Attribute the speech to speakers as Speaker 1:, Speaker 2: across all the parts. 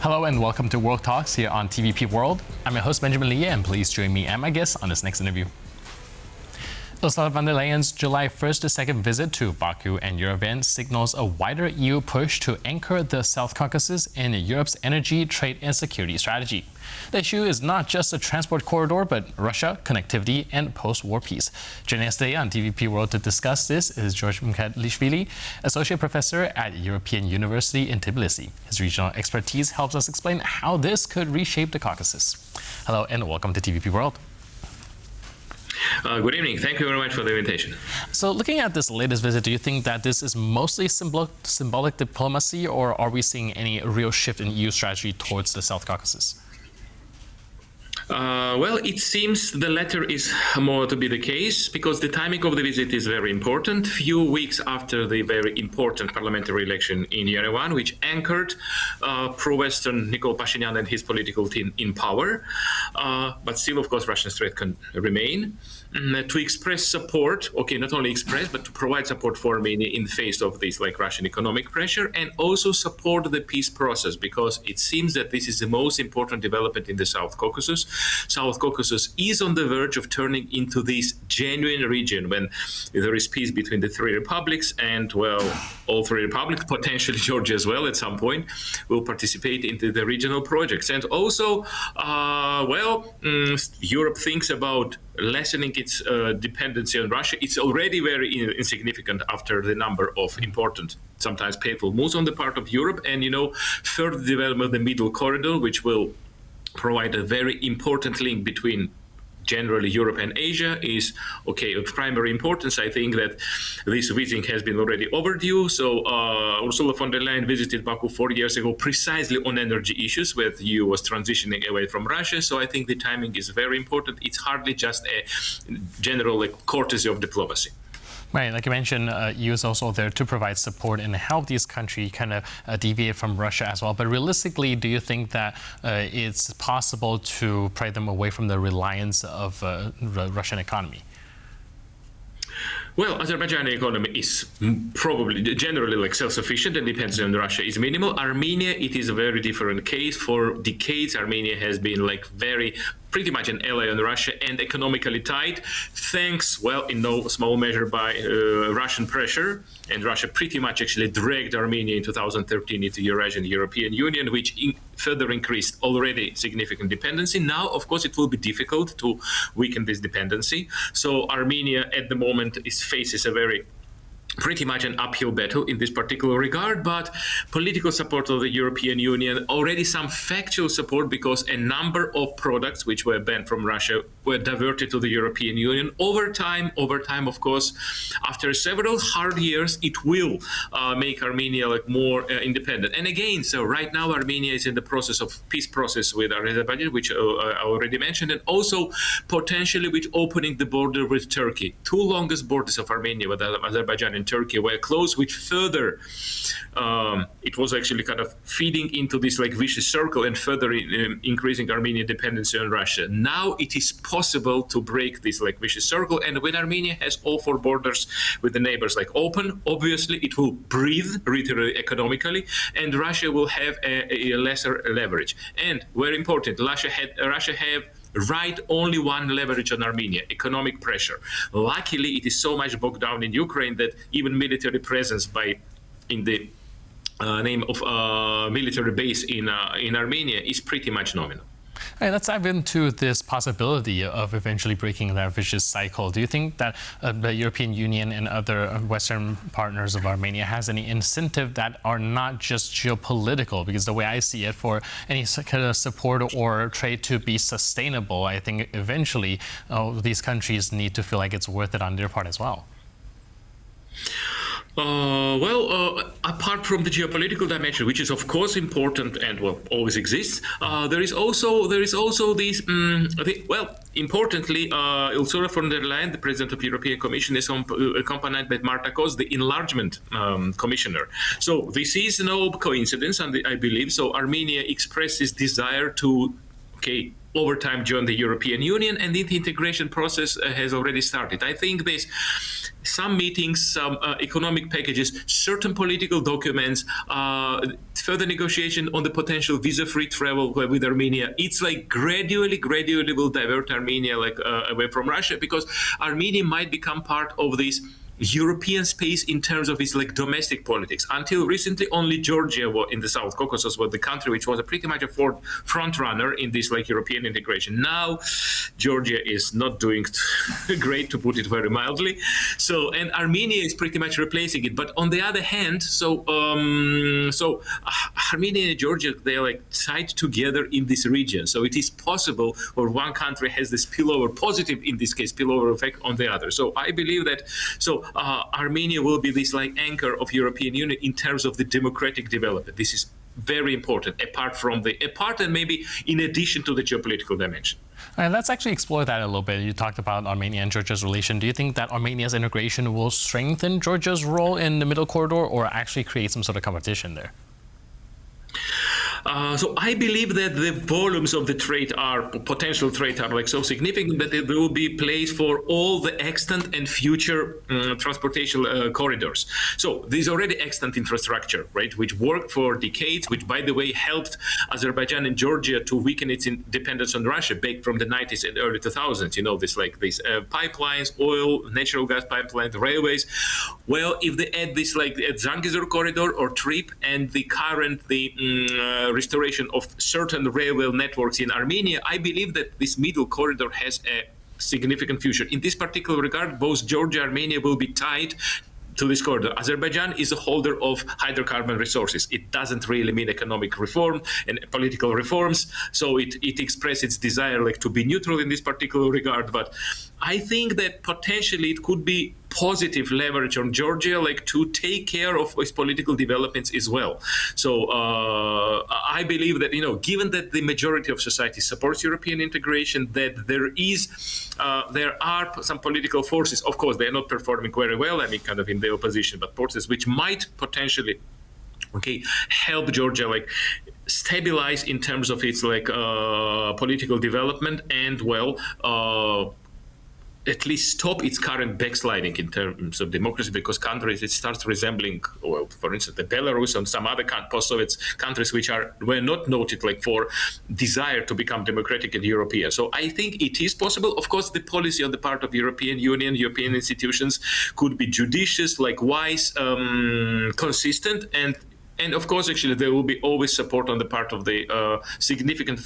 Speaker 1: Hello and welcome to World Talks here on TVP World. I'm your host Benjamin Lee, and please join me and my guests on this next interview. Ursula von der Leyen's July 1st to 2nd visit to Baku and Yerevan signals a wider EU push to anchor the South Caucasus in Europe's energy, trade and security strategy. The issue is not just a transport corridor, but Russia, connectivity and post-war peace. Joining us today on TVP World to discuss this is George Mchedlishvili, Associate Professor at European University in Tbilisi. His regional expertise helps us explain how this could reshape the Caucasus. Hello and welcome to TVP World.
Speaker 2: Good evening. Thank you very much for the invitation.
Speaker 1: So looking at this latest visit, do you think that this is mostly symbolic diplomacy, or are we seeing any real shift in EU strategy towards the South Caucasus?
Speaker 2: Well, it seems the latter is more to be the case, because the timing of the visit is very important. Few weeks after the very important parliamentary election in Yerevan, which anchored pro-Western Nikol Pashinyan and his political team in power. But still, of course, Russian threat can remain. To express support, not only express, but to provide support for Armenia in the face of this Russian economic pressure, and also support the peace process, because it seems that this is the most important development in the South Caucasus. South Caucasus is on the verge of turning into this genuine region when there is peace between the three republics, and, well, all three republics, potentially Georgia as well at some point, will participate into the regional projects. And also, Europe thinks about lessening its dependency on Russia. It's already very insignificant after the number of important, sometimes painful moves on the part of Europe. And, further development of the middle corridor, which will provide a very important link between generally Europe and Asia, is of primary importance. I think that this visit has been already overdue. So Ursula von der Leyen visited Baku 4 years ago precisely on energy issues, where the EU was transitioning away from Russia. So I think the timing is very important. It's hardly just a general courtesy of diplomacy.
Speaker 1: Right, like you mentioned, EU is also there to provide support and help these countries kind of deviate from Russia as well. But realistically, do you think that it's possible to pry them away from the reliance of the Russian economy?
Speaker 2: Well, Azerbaijani economy is probably generally self-sufficient and depends on Russia is minimal. Armenia, it is a very different case. For decades, Armenia has been pretty much an ally on Russia and economically tied, thanks, in no small measure by Russian pressure. And Russia pretty much actually dragged Armenia in 2013 into Eurasian European Union, which further increased already significant dependency. Now, of course, it will be difficult to weaken this dependency. So Armenia at the moment faces a pretty much an uphill battle in this particular regard, but political support of the European Union, already some factual support, because a number of products which were banned from Russia were diverted to the European Union. Over time, of course, after several hard years, it will make Armenia more independent. And again, so right now Armenia is in the process of peace process with Azerbaijan, which I already mentioned, and also potentially with opening the border with Turkey. Two longest borders of Armenia with Azerbaijan and Turkey were closed, which further it was actually kind of feeding into this vicious circle and further increasing Armenian dependency on Russia. Now it is possible to break this vicious circle, and when Armenia has all four borders with the neighbors open, obviously it will breathe literally economically, and Russia will have a lesser leverage. And very important, Russia have only one leverage on Armenia: economic pressure. Luckily, it is so much bogged down in Ukraine that even military presence in the name of military base in Armenia is pretty much nominal.
Speaker 1: All right, let's dive into this possibility of eventually breaking that vicious cycle. Do you think that the European Union and other Western partners of Armenia has any incentive that are not just geopolitical? Because the way I see it, for any kind of support or trade to be sustainable, I think eventually these countries need to feel like it's worth it on their part as well.
Speaker 2: Apart from the geopolitical dimension, which is of course important and always exists, there is also this. Importantly, Ursula von der Leyen, the President of the European Commission, is accompanied by Marta Kos, the enlargement commissioner. So this is no coincidence, and I believe so. Armenia expresses desire to over time join the European Union, and the integration process has already started. I think there's some meetings, some economic packages, certain political documents, further negotiation on the potential visa-free travel with Armenia. It's like gradually will divert Armenia away from Russia, because Armenia might become part of this European space in terms of its domestic politics. Until recently, only Georgia in the South Caucasus was the country which was pretty much a front runner in this European integration. Now, Georgia is not doing great, to put it very mildly. So, and Armenia is pretty much replacing it. But on the other hand, Armenia and Georgia, they're tied together in this region. So it is possible where one country has this spillover, positive in this case, spillover effect on the other. So I believe that Armenia will be this anchor of European Union in terms of the democratic development. This is very important, apart and maybe in addition to the geopolitical dimension.
Speaker 1: All right, let's actually explore that a little bit. You talked about Armenia and Georgia's relation. Do you think that Armenia's integration will strengthen Georgia's role in the Middle Corridor, or actually create some sort of competition there?
Speaker 2: So I believe that the volumes of the trade potential trade are so significant that there will be place for all the extant and future transportation corridors. So there's already extant infrastructure, right, which worked for decades, which, by the way, helped Azerbaijan and Georgia to weaken its independence on Russia back from the 90s and early 2000s. These pipelines, oil, natural gas pipelines, railways. Well, if they add this Zangezur corridor or TRIP and the current restoration of certain railway networks in Armenia, I believe that this middle corridor has a significant future. In this particular regard, both Georgia and Armenia will be tied to this corridor. Azerbaijan is a holder of hydrocarbon resources. It doesn't really mean economic reform and political reforms, so it expresses its desire to be neutral in this particular regard. But I think that potentially it could be positive leverage on Georgia, to take care of its political developments as well. So I believe that, given that the majority of society supports European integration, that there are some political forces, of course, they're not performing very well, kind of in the opposition, but forces which might potentially help Georgia stabilize in terms of its political development and at least stop its current backsliding in terms of democracy, because countries, it starts resembling, for instance, the Belarus and some other post-Soviet countries which were not noted for desire to become democratic and European. So I think it is possible. Of course, the policy on the part of European Union, European institutions could be judicious, wise, consistent, and of course, actually, there will be always support on the part of the significant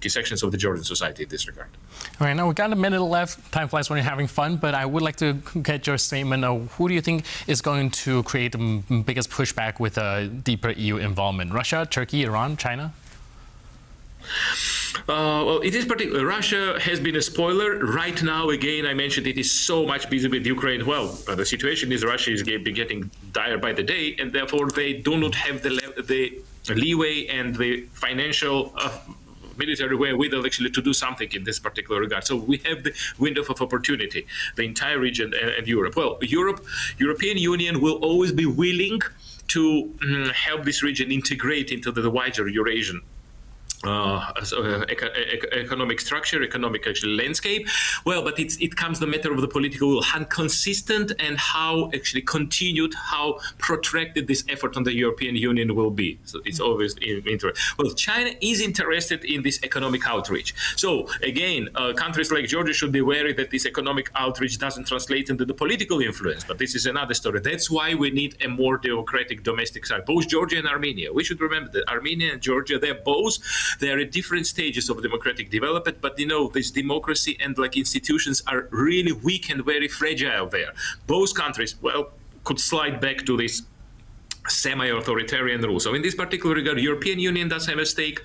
Speaker 2: sections of the Georgian society in this regard.
Speaker 1: All right, now we've got a minute left. Time flies when you're having fun, but I would like to get your statement of who do you think is going to create the biggest pushback with a deeper EU involvement? Russia, Turkey, Iran, China?
Speaker 2: Well, it is particular. Russia has been a spoiler. Right now, again, I mentioned it is so much busy with Ukraine. Well, the situation is Russia is getting dire by the day, and therefore they do not have the leeway and the financial military wherewithal actually to do something in this particular regard. So we have the window of opportunity, the entire region and Europe. Well, European Union will always be willing to help this region integrate into the wider Eurasian economic structure, economic actually landscape. Well, but it comes the matter of the political will, how consistent and how actually continued, how protracted this effort on the European Union will be. So it's always interesting. Well, China is interested in this economic outreach. So again, countries like Georgia should be wary that this economic outreach doesn't translate into the political influence. But this is another story. That's why we need a more democratic domestic side. Both Georgia and Armenia. We should remember that Armenia and Georgia, they are at different stages of democratic development, but this democracy and institutions are really weak and very fragile there. Both countries, could slide back to this semi-authoritarian rule. So in this particular regard, European Union does have a stake.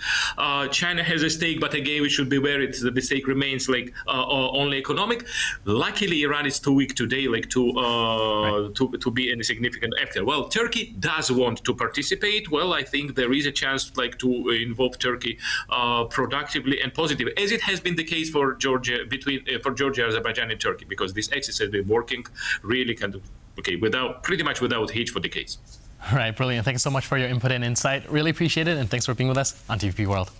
Speaker 2: China has a stake, but again, we should be wary that the stake remains only economic. Luckily, Iran is too weak today to be any significant actor. Well, Turkey does want to participate. Well, I think there is a chance to involve Turkey productively and positively, as it has been the case for Georgia, Azerbaijan, and Turkey, because this axis has been working really pretty much without hitch for decades.
Speaker 1: All right, brilliant. Thanks so much for your input and insight. Really appreciate it, and thanks for being with us on TVP World.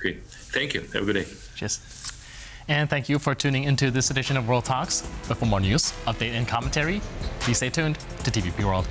Speaker 2: Okay. Thank you. Have a good day.
Speaker 1: Cheers. And thank you for tuning into this edition of World Talks. But for more news, update, and commentary, please stay tuned to TVP World.